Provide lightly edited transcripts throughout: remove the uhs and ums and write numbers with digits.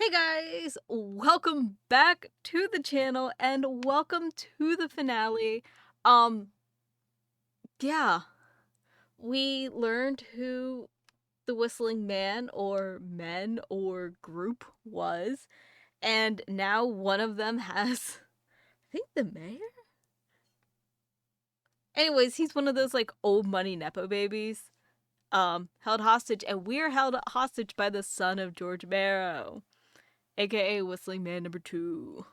Hey guys, welcome back to the channel and welcome to the finale. Um, yeah, we learned who the Whistling Man or men or group was, and now one of them has, I think, the mayor? Anyways, he's one of those like old money Nepo babies, held hostage, and we're held hostage by the son of George Barrow, aka Whistling Man number 2.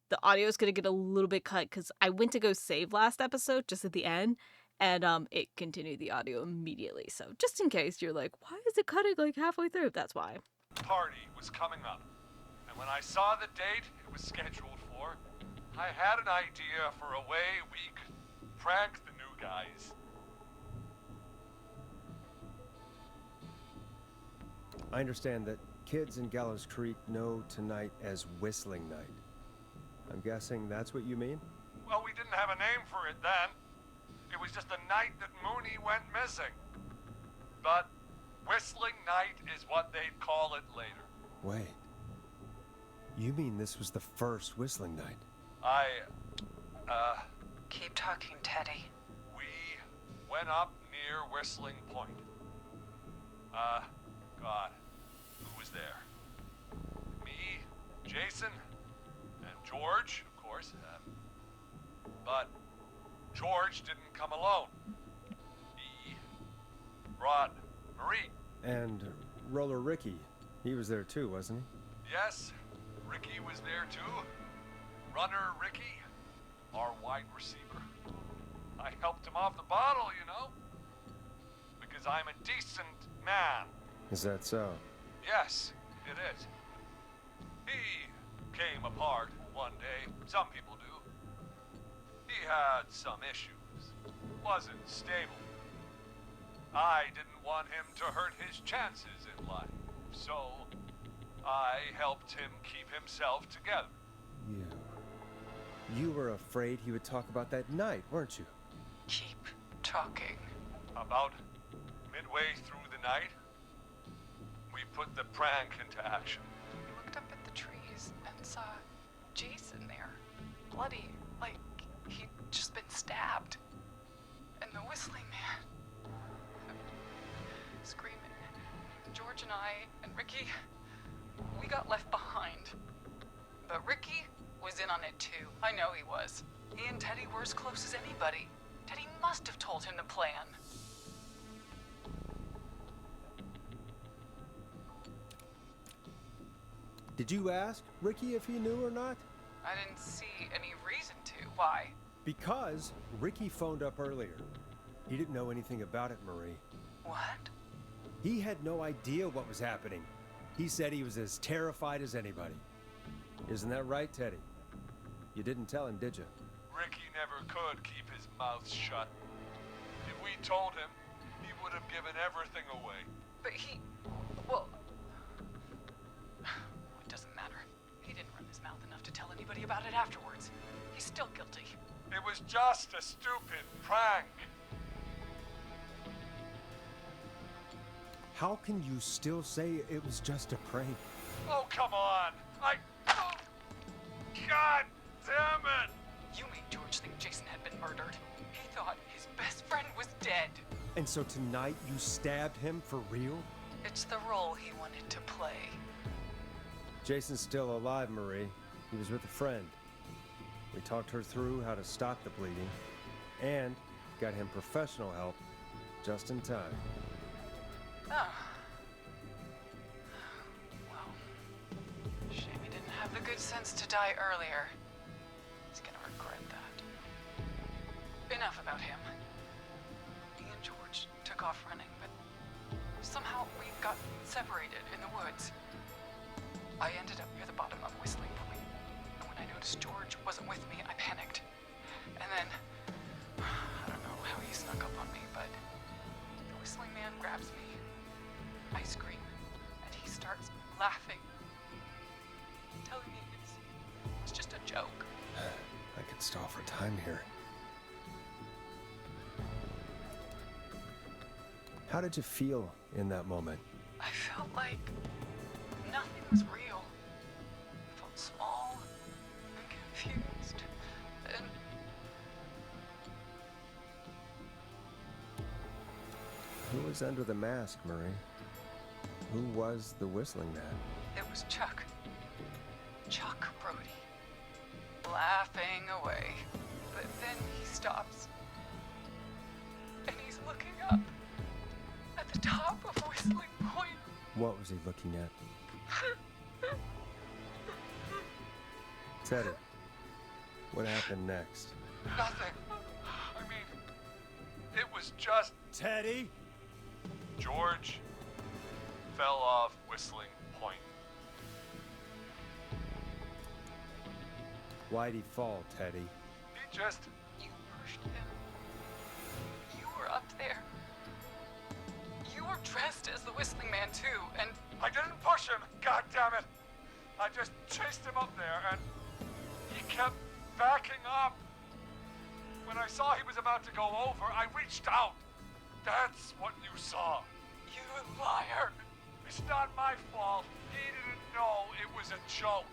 The audio is going to get a little bit cut because I went to go save last episode just at the end, and it continued the audio immediately. So just in case you're like, why is it cutting like halfway through? That's why. Party was coming up, and when I saw the date it was scheduled for, I had an idea for a way we could prank the new guys. I understand that kids in Gallows Creek know tonight as Whistling Night. I'm guessing that's what you mean? Well, we didn't have a name for it then. It was just the night that Mooney went missing. But Whistling Night is what they'd call it later. Wait. You mean this was the first Whistling Night? Keep talking, Teddy. We went up near Whistling Point. God, who was there? Me, Jason, and George, of course. But George didn't come alone. He brought Marie. And Roller Ricky, he was there too, wasn't he? Yes, Ricky was there too. Runner Ricky, our wide receiver. I helped him off the bottle, you know. Because I'm a decent man. Is that so? Yes, it is. He came apart one day. Some people do. He had some issues. Wasn't stable. I didn't want him to hurt his chances in life. So, I helped him keep himself together. You were afraid he would talk about that night, weren't you? Keep talking. About midway through the night, we put the prank into action. We looked up at the trees and saw Jason there. Bloody, like he'd just been stabbed. And the Whistling Man. Screaming. George and I and Ricky, we got left behind. But Ricky was in on it too. I know he was. He and Teddy were as close as anybody. Teddy must have told him the plan. Did you ask Ricky if he knew or not? I didn't see any reason to. Why? Because Ricky phoned up earlier. He didn't know anything about it, Marie. What? He had no idea what was happening. He said he was as terrified as anybody. Isn't that right, Teddy? You didn't tell him, did you? Ricky never could keep his mouth shut. If we told him, he would have given everything away. But he... well... it doesn't matter. He didn't run his mouth enough to tell anybody about it afterwards. He's still guilty. It was just a stupid prank. How can you still say it was just a prank? Oh, come on. Oh, God damn it. You made George think Jason had been murdered. He thought his best friend was dead. And so tonight you stabbed him for real? It's the role he wanted to play. Jason's still alive, Marie. He was with a friend. We talked her through how to stop the bleeding and got him professional help just in time. Oh. Well, shame he didn't have the good sense to die earlier. He's gonna regret that. Enough about him. Me and George took off running, but somehow we got separated in the woods. I ended up near the bottom of Whistling Point, and when I noticed George wasn't with me, I panicked. And then, I don't know how he snuck up on me, but the Whistling Man grabs me. I scream, and he starts laughing, telling me it's just a joke. I could stall for time here. How did you feel in that moment? I felt like nothing. was under the mask, Marie? Who was the whistling man? It was Chuck. Chuck Brody. Laughing away. But then he stops. And he's looking up. At the top of Whistling Point. What was he looking at? Teddy, what happened next? Nothing. I mean, it was just Teddy? George fell off Whistling Point. Why'd he fall, Teddy? He just... You pushed him. You were up there. You were dressed as the Whistling Man too, and I didn't push him, God damn it! I just chased him up there and he kept backing up. When I saw he was about to go over, I reached out. That's what you saw. you liar. It's not my fault. He didn't know it was a joke.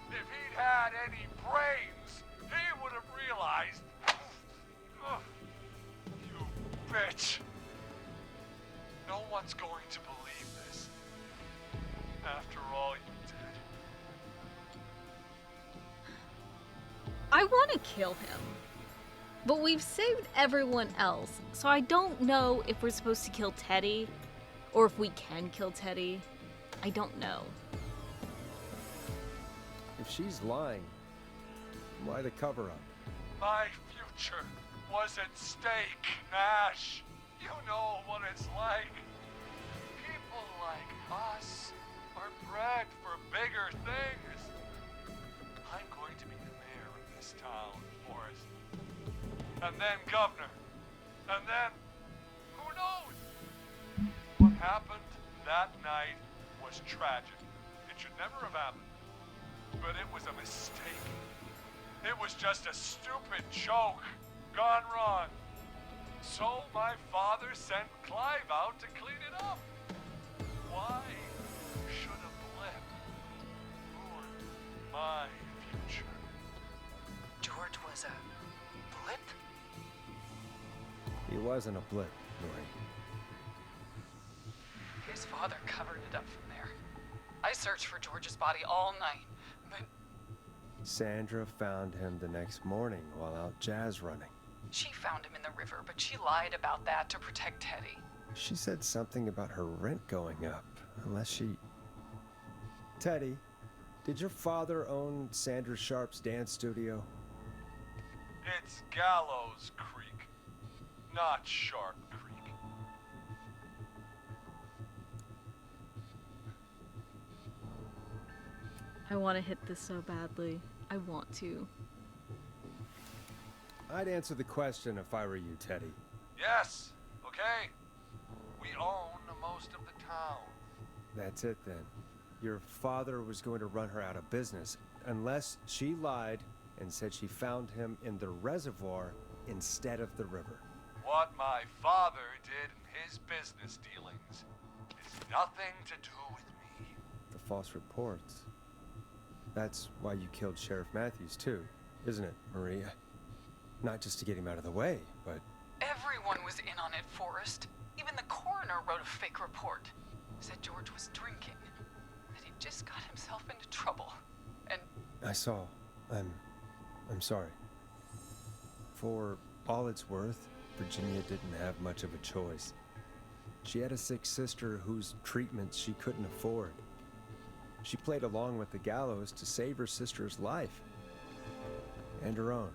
If he'd had any brains, he would have realized. Ugh. You bitch. No one's going to believe this. After all you did. I want to kill him. But we've saved everyone else, so I don't know if we're supposed to kill Teddy, or if we can kill Teddy. I don't know. If she's lying, why the cover-up? My future was at stake, Nash. You know what it's like. People like us are bred for bigger things. I'm going to be the mayor of this town, Forrest. And then governor. And then, who knows? What happened that night was tragic. It should never have happened. But it was a mistake. It was just a stupid joke gone wrong. So my father sent Clive out to clean it up. Why should a blip ruin my future? George was a blip? He wasn't a blip, Marie. His father covered it up from there. I searched for George's body all night, but Sandra found him the next morning while out jazz running. she found him in the river, but she lied about that to protect Teddy. She said something about her rent going up, unless she... Teddy, did your father own Sandra Sharp's dance studio? It's Gallows Creek, not Sharp Creek. I want to hit this so badly. I want to. I'd answer the question if I were you, Teddy. Yes, okay. We own most of the town. That's it then. Your father was going to run her out of business, unless she lied and said she found him in the reservoir instead of the river. What my father did in his business dealings is nothing to do with me. The false reports. That's why you killed Sheriff Matthews too, isn't it, Maria? Not just to get him out of the way, but... Everyone was in on it, Forrest. Even the coroner wrote a fake report. Said George was drinking. That he just got himself into trouble. And I saw. I'm sorry. For all it's worth, Virginia didn't have much of a choice. She had a sick sister whose treatments she couldn't afford. She played along with the gallows to save her sister's life. And her own.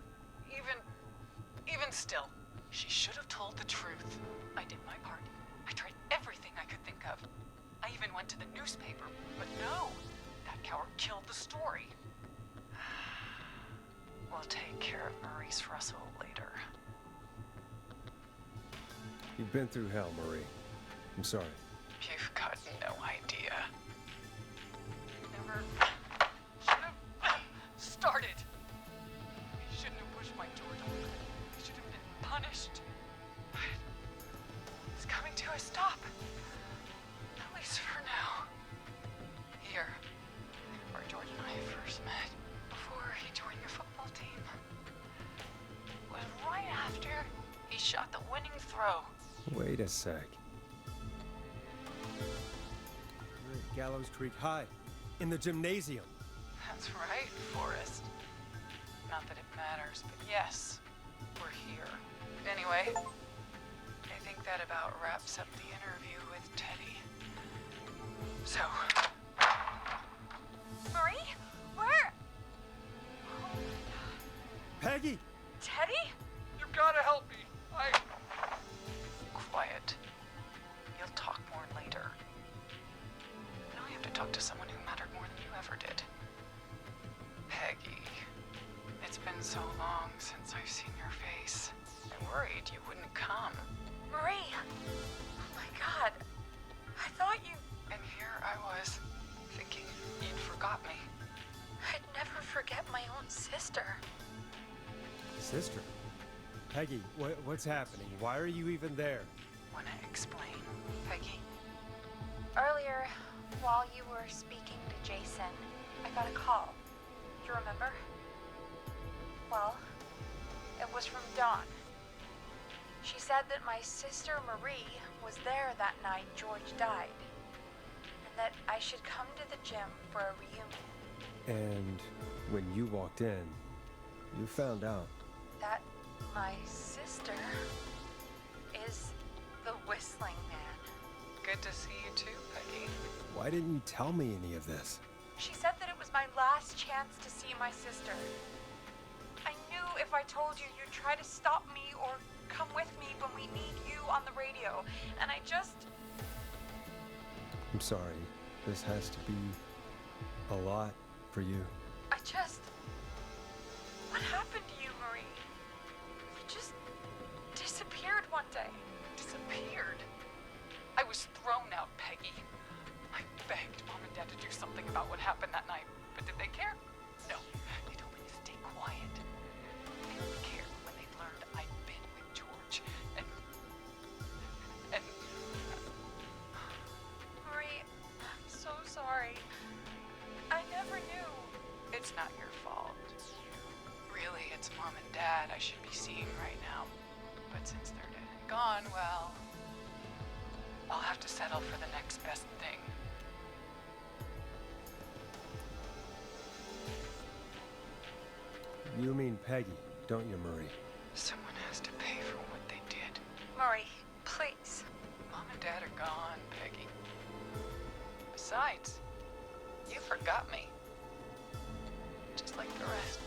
even still, she should have told the truth. I did my part. I tried everything I could think of. I even went to the newspaper, but no. That coward killed the story. We'll take care of Maurice Russell later. You've been through hell, Marie. I'm sorry. You've got no idea. Never should have started. He shouldn't have pushed my George over. He should have been punished. But it's coming to a stop. At least for now. Here, where George and I first met, before he joined your football team, was right after he shot the winning throw. Wait a sec. Gallows Creek High, in the gymnasium. That's right, Forrest. Not that it matters, but yes, we're here. Anyway, I think that about wraps up the interview with Teddy. So... Marie? Where? Peggy! Teddy? You've gotta help me. Quiet. You'll talk more later. Now I have to talk to someone who mattered more than you ever did. Peggy. It's been so long since I've seen your face. I worried you wouldn't come. Marie! Oh my god. I thought you... And here I was, thinking you'd forgot me. I'd never forget my own sister. Sister? Peggy, what's happening? Why are you even there? Wanna explain, Peggy? Earlier, while you were speaking to Jason, I got a call. You remember? Well, it was from Dawn. She said that my sister Marie was there that night George died, and that I should come to the gym for a reunion. And when you walked in, you found out. That my sister is the Whistling Man. Good to see you too, Peggy. Why didn't you tell me any of this? She said that it was my last chance to see my sister. I knew if I told you, you'd try to stop me or come with me when we need you on the radio. And I just... I'm sorry. This has to be a lot for you. What happened to you, Marie? You just disappeared one day. Disappeared? I was thrown out, Peggy. I begged Mom and Dad to do something about what happened that night, but did they care? No. They told me to stay quiet. They only cared when they learned I'd been with George. And... Marie, I'm so sorry. I never knew. It's not your fault. Really, it's Mom and Dad I should be seeing right now. But since they're dead and gone, well... I'll have to settle for the next best thing. You mean Peggy, don't you, Marie? Someone has to pay for what they did. Marie, please. Mom and Dad are gone, Peggy. Besides, you forgot me. Just like the rest.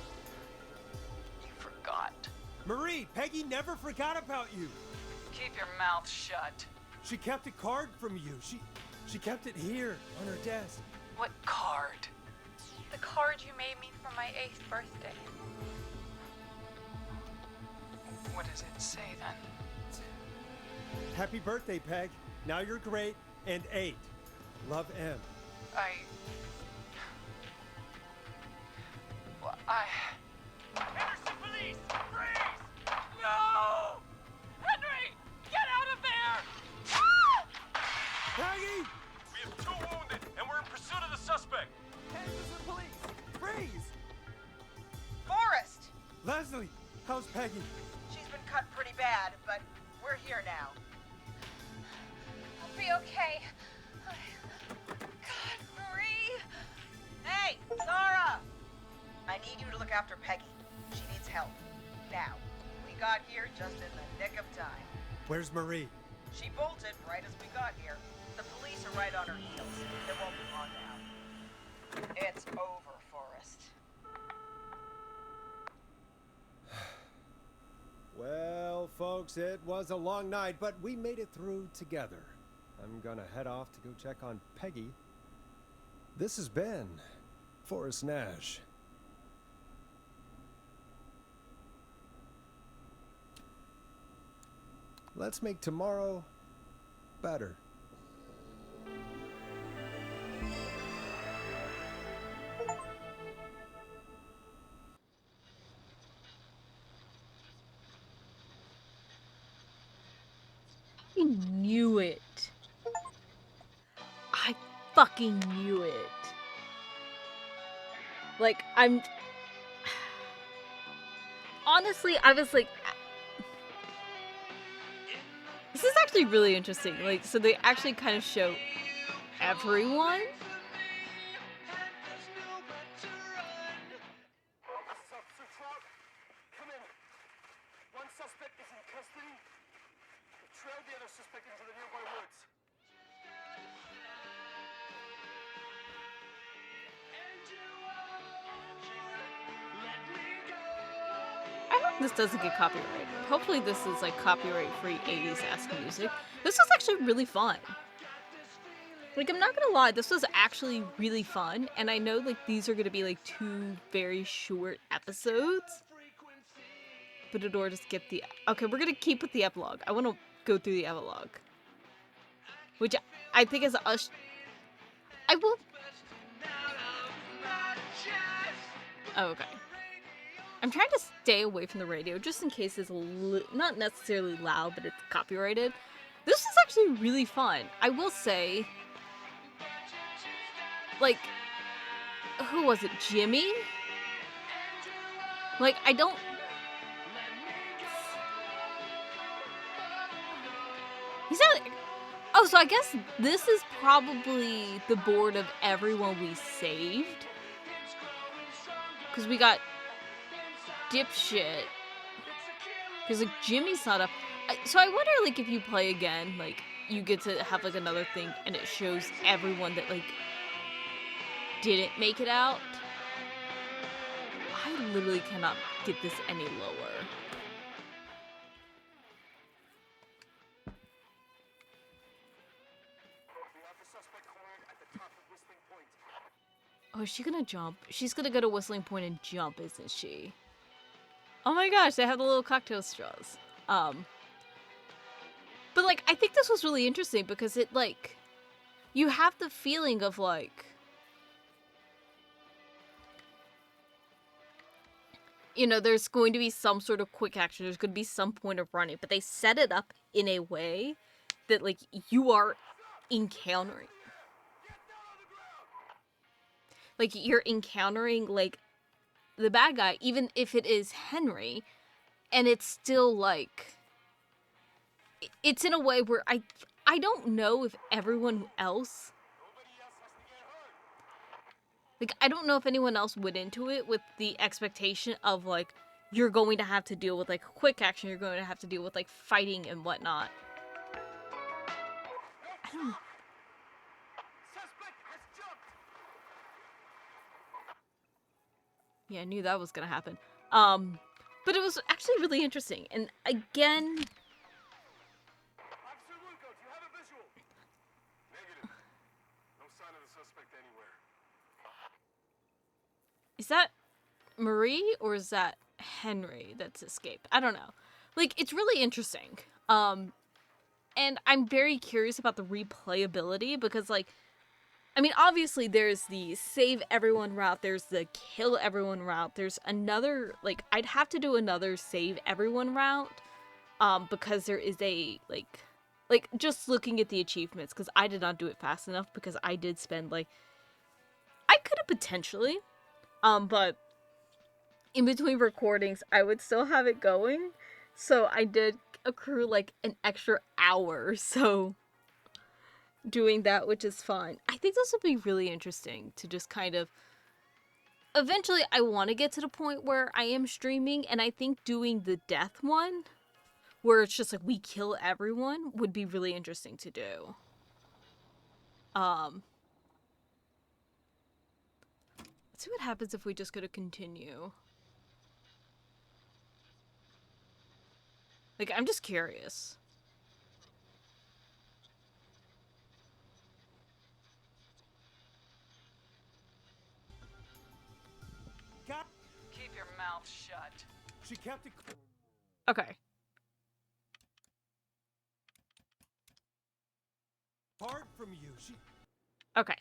You forgot. Marie, Peggy never forgot about you. Keep your mouth shut. She kept a card from you. She kept it here on her desk. What card? The card you made me for my 8th birthday. What does it say then? Happy birthday, Peg. Now you're great and 8. Love, M. Henderson police! Freeze! No! Henry! Get out of there! Peggy! We have 2 wounded, and we're in pursuit of the suspect. Henderson police! Freeze! Forrest! Leslie, how's Peggy? She's been cut pretty bad, but we're here now. I'll be okay. God, Marie! Hey, Zara! I need you to look after Peggy. She needs help. Now. We got here just in the nick of time. Where's Marie? She bolted right as we got here. The police are right on her heels. It won't be long now. It's over, Forrest. Well, folks, it was a long night, but we made it through together. I'm gonna head off to go check on Peggy. This has been Forrest Nash. Let's make tomorrow better. I knew it. I fucking knew it. Like, honestly, I was like, this is actually really interesting. Like, so they actually kind of show everyone? Officer Trout, come in. One suspect is in custody. We trailed the other suspect into the nearby woods. I hope this doesn't get copyrighted. Hopefully this is like copyright-free 80s-esque music. This was actually really fun. Like, I'm not gonna lie, this was actually really fun, and I know like these are gonna be like 2 very short episodes. But in order to get the... Okay, we're gonna keep with the epilogue. I want to go through the epilogue. Which I think is a... I will... Oh, okay. I'm trying to stay away from the radio, just in case it's not necessarily loud, but it's copyrighted. This is actually really fun. I will say... Like... Who was it? Jimmy? Like, I don't... He's not... Oh, so I guess this is probably the board of everyone we saved. Because we got dipshit. Because, like, Jimmy's not up. So I wonder, like, if you play again, like, you get to have, like, another thing, and it shows everyone that, like, didn't make it out. I literally cannot get this any lower. Oh, is she gonna jump? She's gonna go to Whistling Point and jump, isn't she? Oh my gosh, they have the little cocktail straws. But, like, I think this was really interesting because it, like, you have the feeling of, like, you know, there's going to be some sort of quick action. There's going to be some point of running. But they set it up in a way that, like, you are encountering. Like, you're encountering, like, the bad guy, even if it is Henry. And it's still, like... It's in a way where I don't know if everyone else... Like, I don't know if anyone else went into it with the expectation of, like, you're going to have to deal with, like, quick action. You're going to have to deal with, like, fighting and whatnot. I don't know. Yeah, I knew that was gonna happen. But it was actually really interesting. And again... Officer Lugo, do you have a visual? Negative. No sign of the suspect anywhere. Is that Marie or is that Henry that's escaped? I don't know. Like, it's really interesting. And I'm very curious about the replayability because, like, I mean, obviously there's the save everyone route, there's the kill everyone route, there's another, like, I'd have to do another save everyone route, because there is a, like, just looking at the achievements, because I did not do it fast enough, because I did spend, like, I could have potentially, but in between recordings, I would still have it going, so I did accrue, like, an extra hour or so doing that, which is fun. I think this would be really interesting to just kind of... Eventually, I want to get to the point where I am streaming, and I think doing the death one, where it's just like, we kill everyone, would be really interesting to do. Let's see what happens if we just go to continue. Like, I'm just curious. Keep your mouth shut. She kept it. Okay. Apart from you, she. Okay.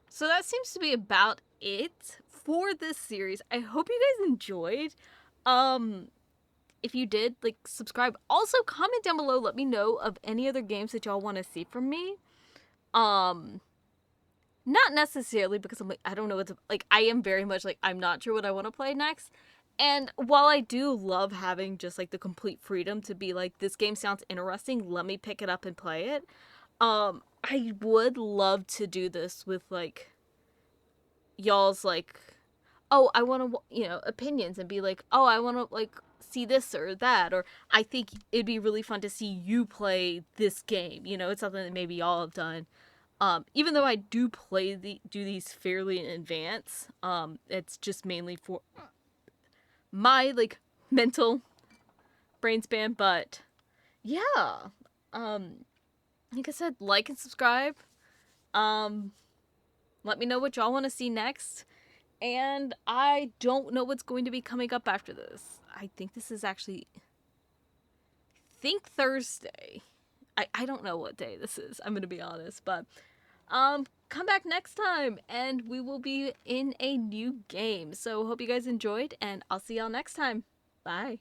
So that seems to be about it for this series. I hope you guys enjoyed. If you did, like, subscribe. Also, comment down below. Let me know of any other games that y'all want to see from me. Not necessarily because I'm like, I don't know what to, like, I am very much like, I'm not sure what I want to play next. And while I do love having just, like, the complete freedom to be like, this game sounds interesting, let me pick it up and play it. I would love to do this with like y'all's like, oh, I want to, opinions, and be like, oh, I want to like see this or that, or I think it'd be really fun to see you play this game. It's something that maybe y'all have done. Even though I do do these fairly in advance, it's just mainly for my like mental brain span. But yeah, like I said, like and subscribe. Let me know what y'all want to see next. And I don't know what's going to be coming up after this. I think this is actually, Thursday. I don't know what day this is. I'm gonna be honest, but come back next time and we will be in a new game. So hope you guys enjoyed, and I'll see y'all next time. Bye.